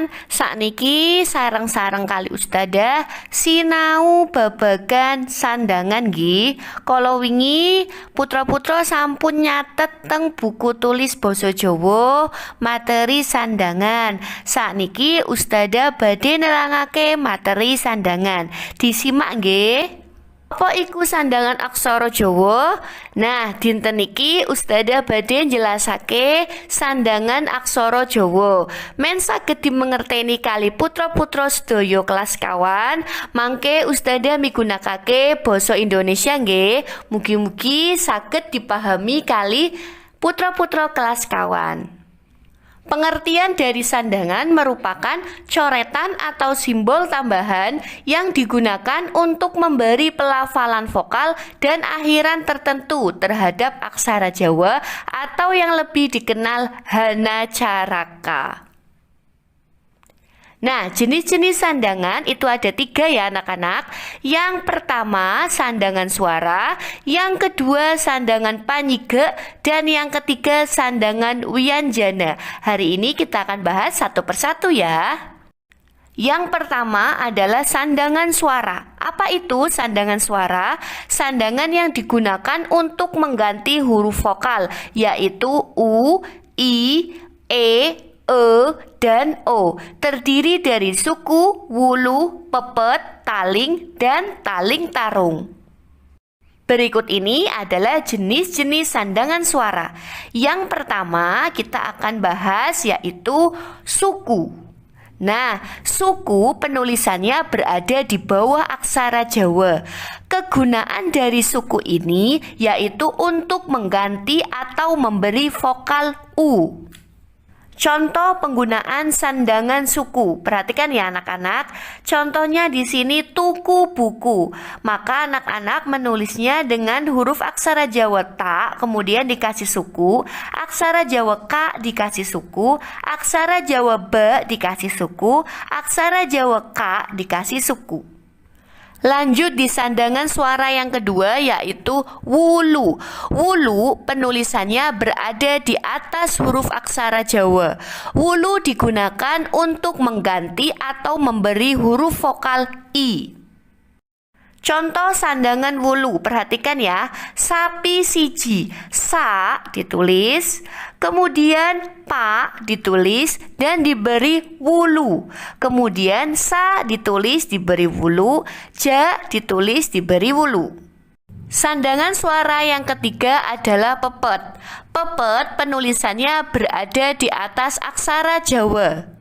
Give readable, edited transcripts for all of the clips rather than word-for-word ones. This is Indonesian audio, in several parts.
kawan, sakniki sareng-sareng kali Ustadzah sinau babagan sandangan nggih. Kala wingi putra-putra sampun nyatet teng buku tulis basa Jawa materi sandangan. Sakniki Ustadzah badhe nerangake materi sandangan. Disimak nggih. Apa iku sandangan aksara Jawa? Nah, dinten iki Ustadzah badhe njelasake sandangan aksara Jawa. Men saged dimengerteni kali putra-putra sedaya kelas kawan, mangke Ustadzah migunakake basa Indonesia nggih. Mugi-mugi saged dipahami kali putra-putra kelas kawan. Pengertian dari sandangan merupakan coretan atau simbol tambahan yang digunakan untuk memberi pelafalan vokal dan akhiran tertentu terhadap aksara Jawa atau yang lebih dikenal hanacaraka. Nah, jenis-jenis sandangan itu ada 3 ya anak-anak. Yang pertama sandangan suara, yang kedua sandangan panyigek, dan yang ketiga sandangan wianjana. Hari ini kita akan bahas satu persatu ya. Yang pertama adalah sandangan suara. Apa itu sandangan suara? Sandangan yang digunakan untuk mengganti huruf vokal, yaitu U, I, E, dan O. Terdiri dari suku, wulu, pepet, taling, dan taling tarung. Berikut ini adalah jenis-jenis sandangan suara. Yang pertama kita akan bahas yaitu suku. Nah, suku penulisannya berada di bawah aksara Jawa. Kegunaan dari suku ini yaitu untuk mengganti atau memberi vokal U. Contoh penggunaan sandangan suku. Perhatikan ya anak-anak. Contohnya di sini tuku buku. Maka anak-anak menulisnya dengan huruf aksara Jawa ta, kemudian dikasih suku, aksara Jawa ka dikasih suku, aksara Jawa ba dikasih suku, aksara Jawa ka dikasih suku. Lanjut di sandangan suara yang kedua yaitu wulu. Wulu penulisannya berada di atas huruf aksara Jawa. Wulu digunakan untuk mengganti atau memberi huruf vokal I. Contoh sandangan wulu, perhatikan ya. Sapi siji, sa ditulis, kemudian pa ditulis dan diberi wulu. Kemudian sa ditulis diberi wulu, ja ditulis diberi wulu. Sandangan suara yang ketiga adalah pepet. Pepet penulisannya berada di atas aksara Jawa.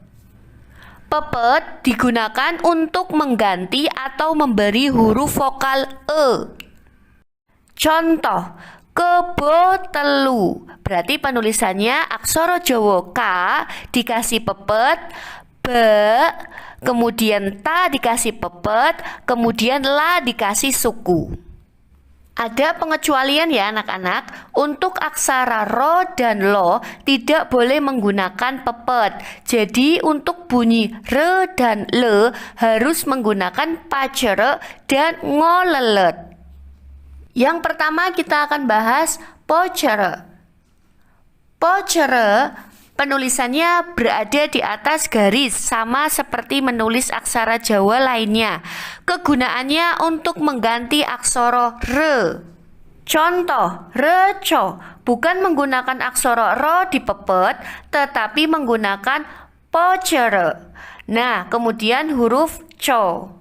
Pepet digunakan untuk mengganti atau memberi huruf vokal E. Contoh, kebo telu. Berarti penulisannya aksara Jawa ka dikasih pepet, be, kemudian ta dikasih pepet, kemudian la dikasih suku. Ada pengecualian ya anak-anak. Untuk aksara ro dan lo tidak boleh menggunakan pepet. Jadi untuk bunyi re dan le harus menggunakan pacere dan ngolelet. Yang pertama kita akan bahas pocere. Pocere penulisannya berada di atas garis sama seperti menulis aksara Jawa lainnya. Kegunaannya untuk mengganti aksara re. Contoh, reco bukan menggunakan aksara ro di pepet tetapi menggunakan pocere. Nah, kemudian huruf co.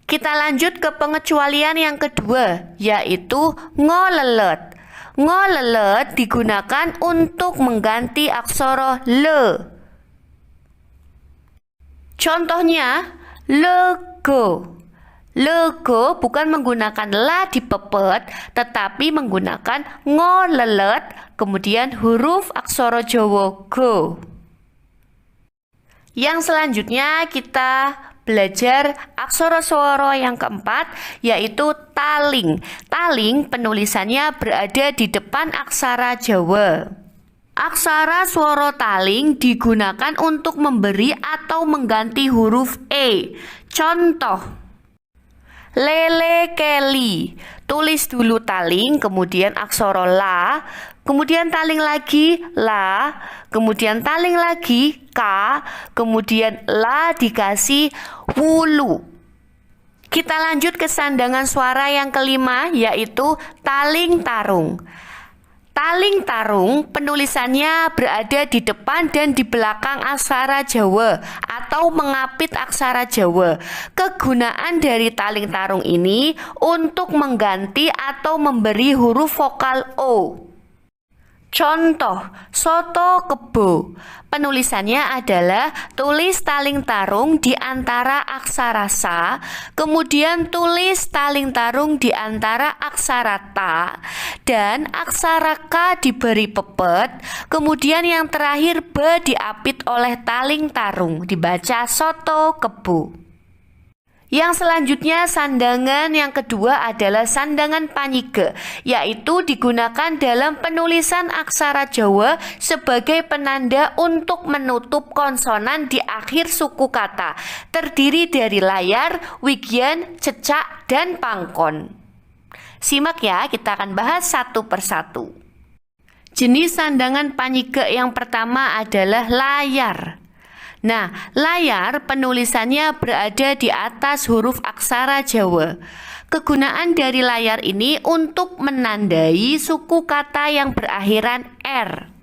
Kita lanjut ke pengecualian yang kedua yaitu ngolelet. Ngolelet digunakan untuk mengganti aksara le. Contohnya, lego. Lego bukan menggunakan la di pepet, tetapi menggunakan ngolelet, kemudian huruf aksara Jawa go. Yang selanjutnya kita belajar aksara swara yang keempat yaitu taling. Taling penulisannya berada di depan aksara Jawa. Aksara swara taling digunakan untuk memberi atau mengganti huruf E. Contoh, lele keli. Tulis dulu taling, kemudian aksara la, kemudian taling lagi la, kemudian taling lagi ka, kemudian la dikasih wulu. Kita lanjut ke sandangan suara yang kelima, yaitu taling tarung. Taling tarung penulisannya berada di depan dan di belakang aksara Jawa atau mengapit aksara Jawa. Kegunaan dari taling tarung ini untuk mengganti atau memberi huruf vokal O. Contoh, soto kebo. Penulisannya adalah tulis taling tarung di antara aksara sa, kemudian tulis taling tarung di antara aksara ta, dan aksara ka diberi pepet, kemudian yang terakhir be diapit oleh taling tarung, dibaca soto kebo. Yang selanjutnya sandangan yang kedua adalah sandangan panyike, yaitu digunakan dalam penulisan aksara Jawa sebagai penanda untuk menutup konsonan di akhir suku kata. Terdiri dari layar, wigyan, cecak, dan pangkon. Simak ya, kita akan bahas satu persatu. Jenis sandangan panyike yang pertama adalah layar. Nah, layar penulisannya berada di atas huruf aksara Jawa. Kegunaan dari layar ini untuk menandai suku kata yang berakhiran R.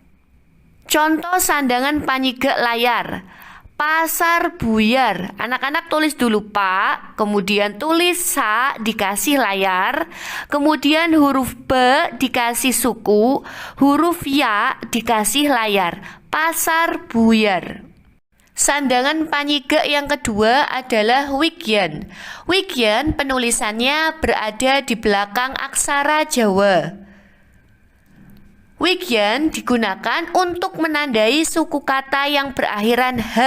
Contoh sandangan panyike layar. Pasar buyar. Anak-anak tulis dulu Pak, kemudian tulis sa dikasih layar, kemudian huruf B dikasih suku, huruf ya dikasih layar. Pasar buyar. Sandangan panyike yang kedua adalah wigyan. Wigyan penulisannya berada di belakang aksara Jawa. Wigyan digunakan untuk menandai suku kata yang berakhiran H.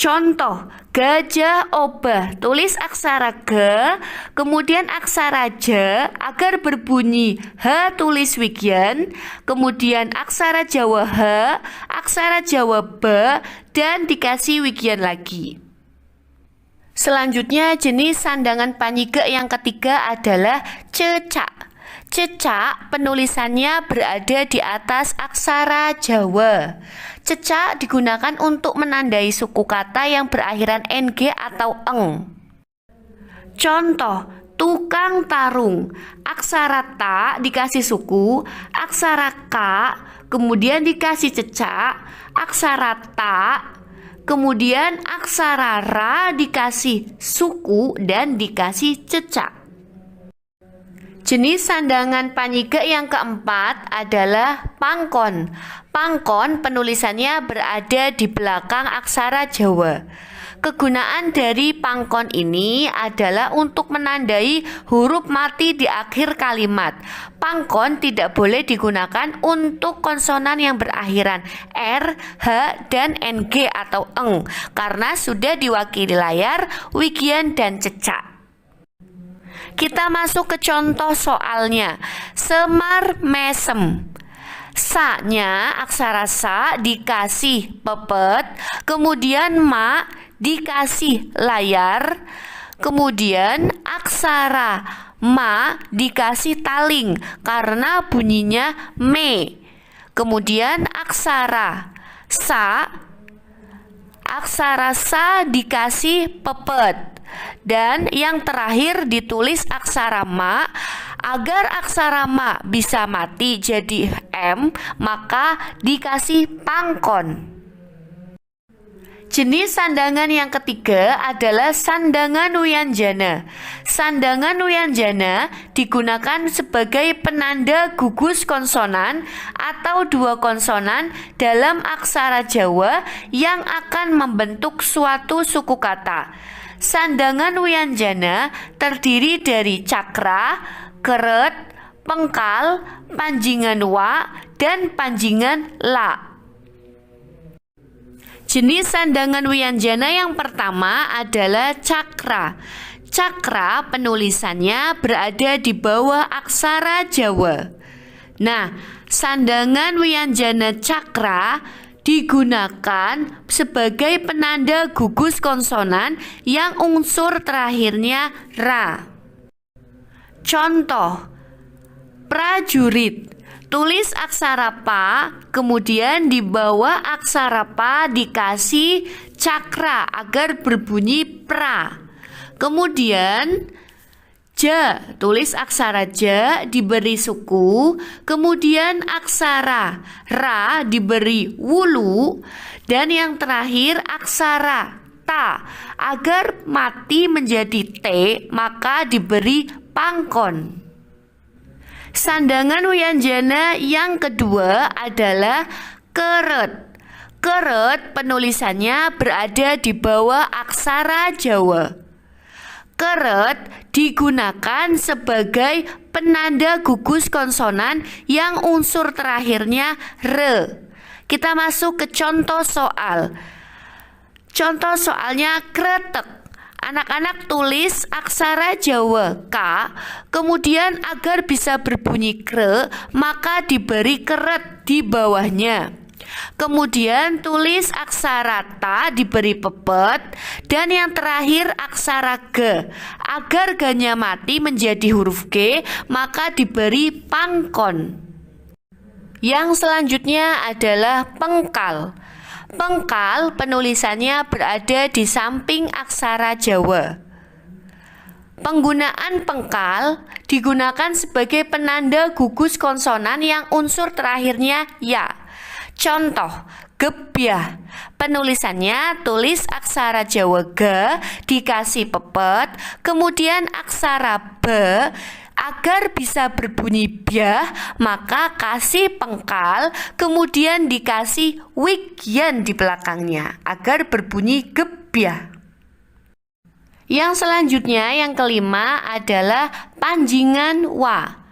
Contoh, gajah obah. Tulis aksara G, kemudian aksara J agar berbunyi H tulis wigyan, kemudian aksara Jawa H, aksara Jawa B, dan dikasih wigyan lagi. Selanjutnya jenis sandangan panyike yang ketiga adalah cecak. Cecak penulisannya berada di atas aksara Jawa. Cecak digunakan untuk menandai suku kata yang berakhiran NG atau eng. Contoh, tukang tarung. Aksara ta dikasih suku, aksara ka, kemudian dikasih cecak, aksara ta, kemudian aksara ra dikasih suku dan dikasih cecak. Jenis sandangan panyike yang keempat adalah pangkon. Pangkon penulisannya berada di belakang aksara Jawa. Kegunaan dari pangkon ini adalah untuk menandai huruf mati di akhir kalimat. Pangkon tidak boleh digunakan untuk konsonan yang berakhiran R, H, dan NG atau eng karena sudah diwakili layar, wigyan, dan cecak. Kita masuk ke contoh soalnya. Semar mesem. Sa-nya aksara sa dikasih pepet, kemudian ma dikasih layar, kemudian aksara ma dikasih taling karena bunyinya me. Kemudian aksara sa dikasih pepet. Dan yang terakhir ditulis aksara ma. Agar aksara ma bisa mati jadi M, maka dikasih pangkon. Jenis sandangan yang ketiga adalah sandangan wianjana. Sandangan wianjana digunakan sebagai penanda gugus konsonan atau dua konsonan dalam aksara Jawa yang akan membentuk suatu suku kata. Sandangan wianjana terdiri dari cakra, keret, pengkal, panjingan wa, dan panjingan la. Jenis sandangan wianjana yang pertama adalah cakra. Cakra penulisannya berada di bawah aksara Jawa. Nah, sandangan wianjana cakra digunakan sebagai penanda gugus konsonan yang unsur terakhirnya ra. Contoh, prajurit. Tulis aksara pa, kemudian di bawah aksara pa dikasih cakra agar berbunyi pra. Kemudian ja, tulis aksara ja diberi suku, kemudian aksara ra diberi wulu, dan yang terakhir aksara ta. Agar mati menjadi t, maka diberi pangkon. Sandangan wianjana yang kedua adalah keret. Keret penulisannya berada di bawah aksara Jawa. Keret digunakan sebagai penanda gugus konsonan yang unsur terakhirnya re. Kita masuk ke contoh soal. Contoh soalnya kretek. Anak-anak tulis aksara Jawa K, kemudian agar bisa berbunyi kre, maka diberi keret di bawahnya. Kemudian tulis aksara ta diberi pepet, dan yang terakhir aksara g. Agar g-nya mati menjadi huruf G, maka diberi pangkon. Yang selanjutnya adalah pengkal. Pengkal penulisannya berada di samping aksara Jawa. Penggunaan pengkal digunakan sebagai penanda gugus konsonan yang unsur terakhirnya ya. Contoh, gebyah. Penulisannya tulis aksara Jawa g dikasih pepet, kemudian aksara b. Agar bisa berbunyi byah, maka kasih pengkal, kemudian dikasih wigyan di belakangnya agar berbunyi gebyah. Yang selanjutnya, yang kelima adalah panjingan wa.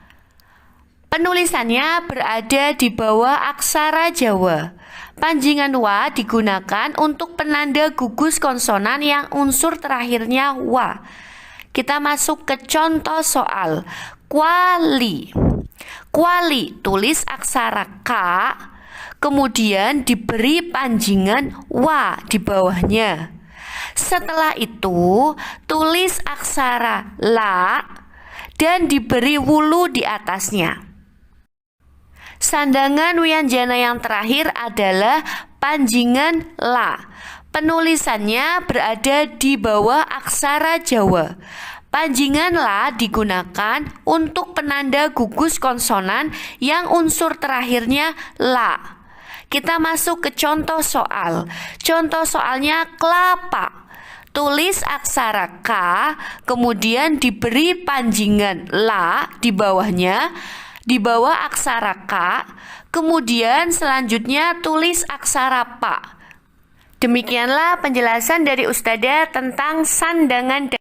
Penulisannya berada di bawah aksara Jawa. Panjingan wa digunakan untuk penanda gugus konsonan yang unsur terakhirnya wa. Kita masuk ke contoh soal. Kuali. Kuali tulis aksara K, kemudian diberi panjingan wa di bawahnya. Setelah itu tulis aksara la dan diberi wulu di atasnya. Sandangan wianjana yang terakhir adalah panjingan la. Penulisannya berada di bawah aksara Jawa. Panjingan la digunakan untuk penanda gugus konsonan yang unsur terakhirnya la. Kita masuk ke contoh soal. Contoh soalnya kelapa. Tulis aksara K, kemudian diberi panjingan la di bawahnya, di bawah aksara K, kemudian selanjutnya tulis aksara pa. Demikianlah penjelasan dari Ustadzah tentang sandangan